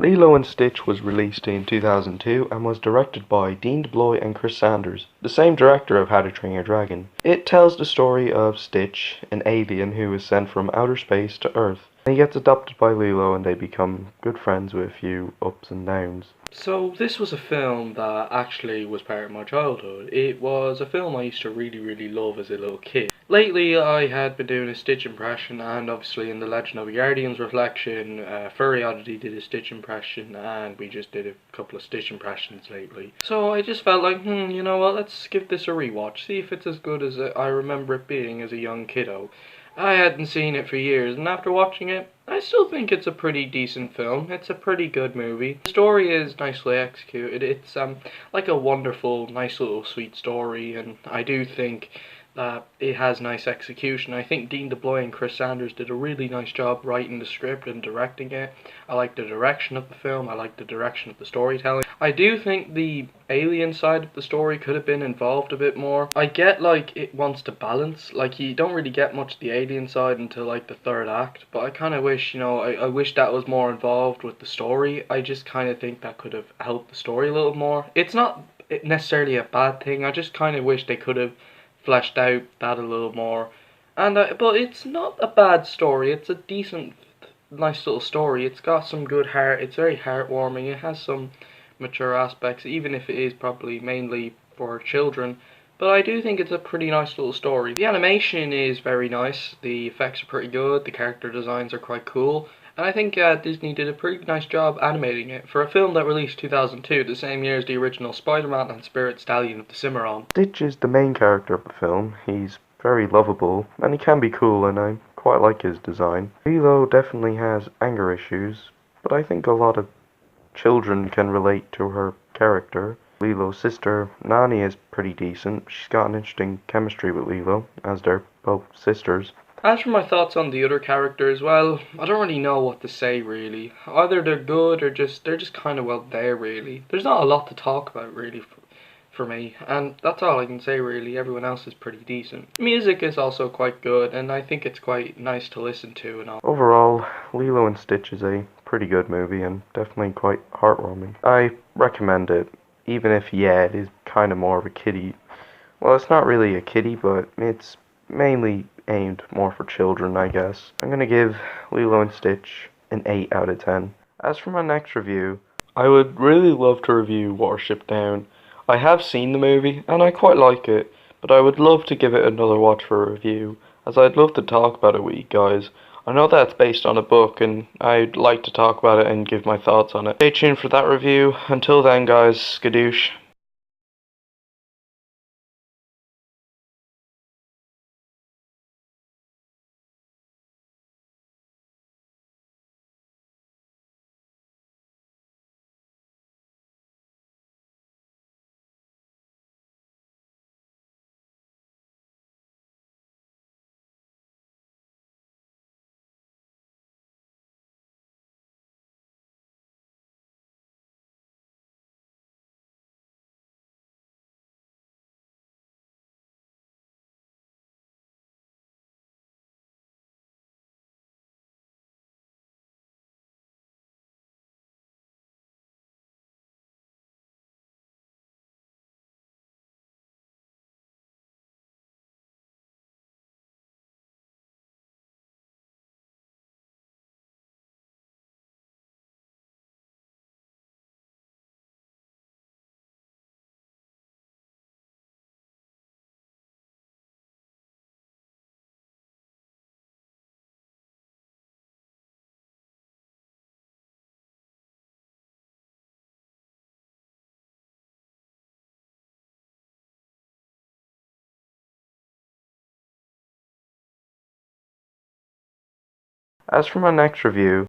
Lilo and Stitch was released in 2002 and was directed by Dean DeBlois and Chris Sanders, the same director of How to Train Your Dragon. It tells the story of Stitch, an alien who is sent from outer space to Earth. He gets adopted by Lilo and they become good friends with a few ups and downs. So this was a film that actually was part of my childhood. It was a film I used to really love as a little kid. Lately I had been doing a Stitch impression, and obviously in the Legend of the Guardians reflection, Furry Oddity did a Stitch impression, and we just did a couple of Stitch impressions lately. So I just felt like, you know what, let's give this a rewatch, see if it's as good as I remember it being as a young kiddo. I hadn't seen it for years, and after watching it, I still think it's a pretty decent film. It's a pretty good movie. The story is nicely executed. It's like a wonderful, nice little sweet story, and I do think that it has nice execution. I think Dean DeBlois and Chris Sanders did a really nice job writing the script and directing it. I like the direction of the film. I like the direction of the storytelling. I do think the alien side of the story could have been involved a bit more. I get like it wants to balance, like you don't really get much of the alien side until like the third act, but I kind of wish, I wish that was more involved with the story. I just kind of think that could have helped the story a little more. It's not necessarily a bad thing. I just kind of wish they could have fleshed out that a little more. And but it's not a bad story. It's a decent, nice little story. It's got some good heart. It's very heartwarming. It has some mature aspects, even if it is probably mainly for children. But I do think it's a pretty nice little story. The animation is very nice. The effects are pretty good. The character designs are quite cool. And I think Disney did a pretty nice job animating it for a film that released 2002, the same year as the original Spider-Man and Spirit Stallion of the Cimarron. Stitch is the main character of the film. He's very lovable and he can be cool and I quite like his design. Lilo definitely has anger issues, but I think a lot of children can relate to her character. Lilo's sister, Nani, is pretty decent. She's got an interesting chemistry with Lilo, as they're both sisters. As for my thoughts on the other characters, well, I don't really know what to say really. Either they're good or they're just kind of well there really. There's not a lot to talk about really for me, and that's all I can say really. Everyone else is pretty decent. Music is also quite good, and I think it's quite nice to listen to and all. Overall, Lilo and Stitch is a pretty good movie and definitely quite heartwarming. I recommend it, even if, yeah, it is kind of more of a kiddie. Well, it's not really a kiddie, but it's mainly aimed more for children, I guess. I'm gonna give Lilo and Stitch an 8 out of 10. As for my next review, I would really love to review Watership Down. I have seen the movie, and I quite like it, but I would love to give it another watch for a review, as I'd love to talk about it with you guys. I know that's based on a book, and I'd like to talk about it and give my thoughts on it. Stay tuned for that review. Until then, guys, skadoosh. As for my next review,